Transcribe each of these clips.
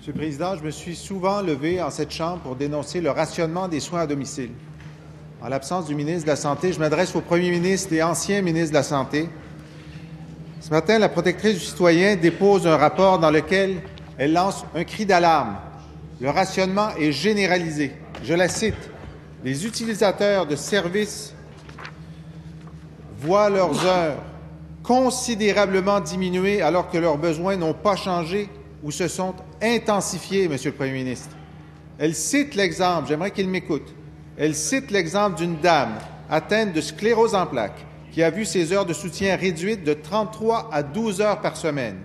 Monsieur le Président, je me suis souvent levé en cette Chambre pour dénoncer le rationnement des soins à domicile. En l'absence du ministre de la Santé, je m'adresse au premier ministre et ancien ministre de la Santé. Ce matin, la protectrice du citoyen dépose un rapport dans lequel elle lance un cri d'alarme. Le rationnement est généralisé. Je la cite. « Les utilisateurs de services voient leurs heures considérablement diminuées alors que leurs besoins n'ont pas changé ou se sont intensifiés, Monsieur le Premier ministre. » Elle cite l'exemple, j'aimerais qu'il m'écoute, elle cite l'exemple d'une dame atteinte de sclérose en plaques qui a vu ses heures de soutien réduites de 33 à 12 heures par semaine.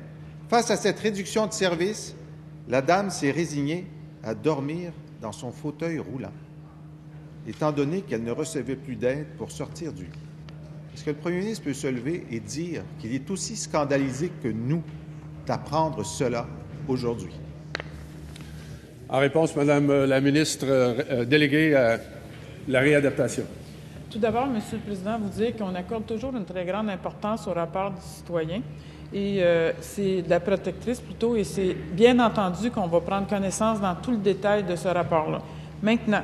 Face à cette réduction de service, la dame s'est résignée à dormir dans son fauteuil roulant, étant donné qu'elle ne recevait plus d'aide pour sortir du lit. Est-ce que le premier ministre peut se lever et dire qu'il est aussi scandalisé que nous d'apprendre cela aujourd'hui? En réponse, Madame la ministre déléguée à la réadaptation. Tout d'abord, Monsieur le Président, vous dire qu'on accorde toujours une très grande importance au rapport du citoyen. Et c'est de la protectrice plutôt, et c'est bien entendu qu'on va prendre connaissance dans tout le détail de ce rapport-là. Maintenant,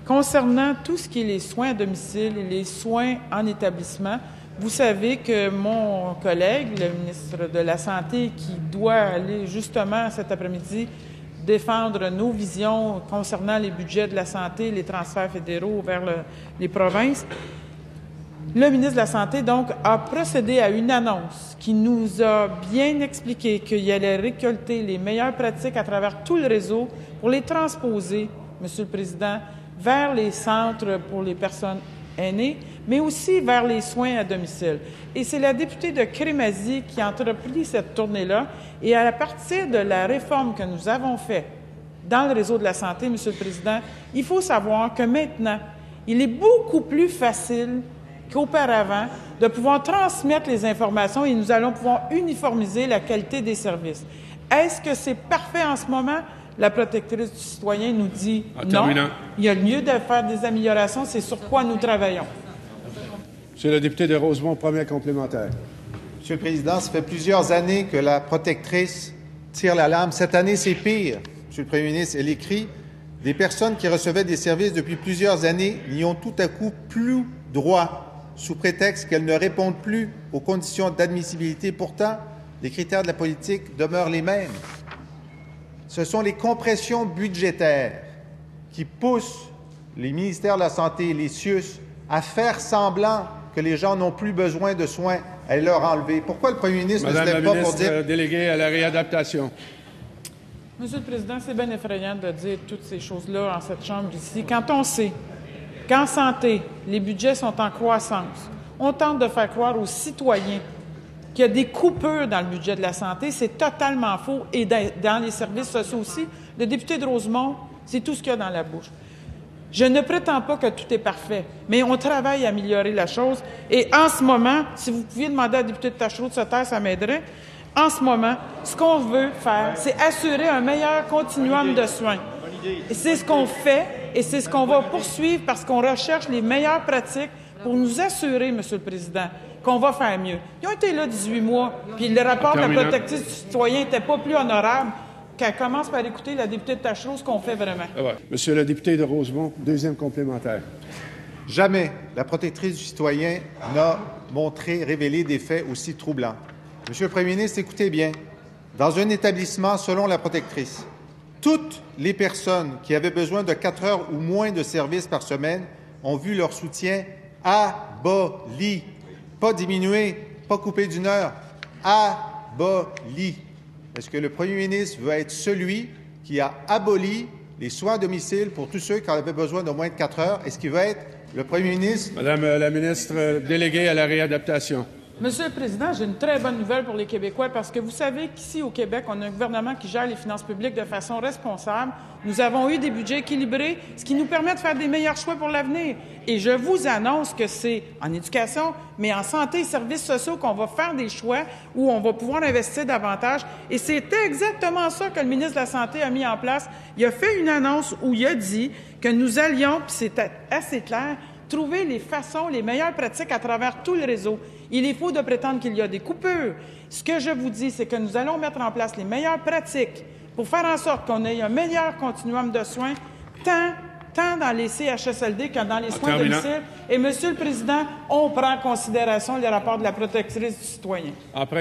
concernant tout ce qui est les soins à domicile et les soins en établissement, vous savez que mon collègue, le ministre de la Santé, qui doit aller justement cet après-midi défendre nos visions concernant les budgets de la santé, les transferts fédéraux vers les provinces, le ministre de la Santé, donc, a procédé à une annonce qui nous a bien expliqué qu'il allait récolter les meilleures pratiques à travers tout le réseau pour les transposer, Monsieur le Président, vers les centres pour les personnes aînées, mais aussi vers les soins à domicile. Et c'est la députée de Crémazie qui a entrepris cette tournée-là. Et à partir de la réforme que nous avons faite dans le réseau de la santé, Monsieur le Président, il faut savoir que maintenant, il est beaucoup plus facile qu'auparavant de pouvoir transmettre les informations et nous allons pouvoir uniformiser la qualité des services. Est-ce que c'est parfait en ce moment? La protectrice du citoyen nous dit non. Il y a lieu de faire des améliorations, c'est sur quoi nous travaillons. Monsieur le député de Rosemont, premier complémentaire. Monsieur le Président, ça fait plusieurs années que la protectrice tire l'alarme. Cette année, c'est pire. Monsieur le Premier ministre, elle écrit « Des personnes qui recevaient des services depuis plusieurs années n'y ont tout à coup plus droit, sous prétexte qu'elles ne répondent plus aux conditions d'admissibilité. Pourtant, les critères de la politique demeurent les mêmes. Ce sont les compressions budgétaires qui poussent les ministères de la Santé et les CIUS à faire semblant que les gens n'ont plus besoin de soins, à leur enlever. Pourquoi le premier ministre ne se lève pas pour dire... Madame la ministre déléguée à la réadaptation. Monsieur le Président, c'est bien effrayant de dire toutes ces choses-là en cette Chambre ici. Quand on sait qu'en santé, les budgets sont en croissance, on tente de faire croire aux citoyens qu'il y a des coupures dans le budget de la santé, c'est totalement faux. Et dans les services sociaux aussi, le député de Rosemont, c'est tout ce qu'il y a dans la bouche. Je ne prétends pas que tout est parfait, mais on travaille à améliorer la chose. Et en ce moment, si vous pouviez demander à la députée de Tachereau de se taire, ça m'aiderait. En ce moment, ce qu'on veut faire, c'est assurer un meilleur continuum de soins. Et c'est ce qu'on fait et c'est ce qu'on va poursuivre parce qu'on recherche les meilleures pratiques pour nous assurer, Monsieur le Président, qu'on va faire mieux. Ils ont été là 18 mois, puis le rapport de la protectrice du citoyen n'était pas plus honorable qu'elle commence par écouter la députée de Tachereau, ce qu'on fait vraiment. Monsieur le député de Rosemont, deuxième complémentaire. Jamais la protectrice du citoyen n'a révélé des faits aussi troublants. Monsieur le Premier ministre, écoutez bien. Dans un établissement, selon la protectrice, toutes les personnes qui avaient besoin de 4 heures ou moins de services par semaine ont vu leur soutien aboli. Pas diminué, pas coupé d'une heure, aboli. Est-ce que le premier ministre veut être celui qui a aboli les soins à domicile pour tous ceux qui avaient besoin de moins de 4 heures? Est-ce qu'il veut être le premier ministre? Madame la ministre déléguée à la réadaptation. Monsieur le Président, j'ai une très bonne nouvelle pour les Québécois parce que vous savez qu'ici au Québec, on a un gouvernement qui gère les finances publiques de façon responsable. Nous avons eu des budgets équilibrés, ce qui nous permet de faire des meilleurs choix pour l'avenir. Et je vous annonce que c'est en éducation, mais en santé et services sociaux qu'on va faire des choix où on va pouvoir investir davantage. Et c'était exactement ça que le ministre de la Santé a mis en place. Il a fait une annonce où il a dit que nous allions, puis c'était assez clair, trouver les façons, les meilleures pratiques à travers tout le réseau. Il est faux de prétendre qu'il y a des coupures. Ce que je vous dis, c'est que nous allons mettre en place les meilleures pratiques pour faire en sorte qu'on ait un meilleur continuum de soins, tant dans les CHSLD que dans les soins à domicile. Et, Monsieur le Président, on prend en considération les rapports de la protectrice du citoyen. Après